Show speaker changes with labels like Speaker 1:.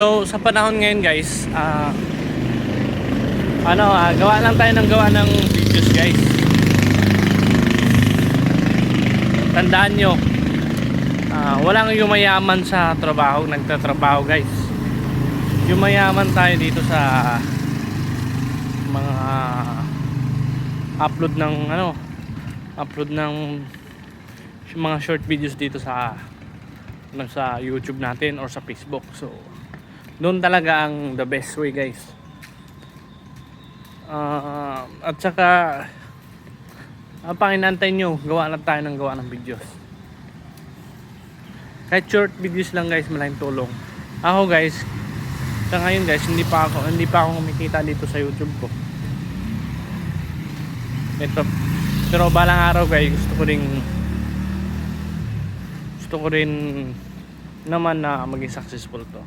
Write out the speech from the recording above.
Speaker 1: So sa panahon ngayon guys, gawa lang tayo ng gawa ng videos guys. Tandaan nyo, walang yumayaman sa trabaho, nagtatrabaho guys. Yumayaman tayo dito sa mga upload ng mga short videos dito sa YouTube natin or sa Facebook. So doon talaga ang the best way guys. At saka pang inantay nyo, gawa lang tayo ng gawa ng videos. Kahit short videos lang guys, malaking tulong. Ako guys, sa ngayon guys, hindi pa ako kumikita dito sa YouTube ko. Ito. Pero balang araw guys, gusto ko rin naman na maging successful to.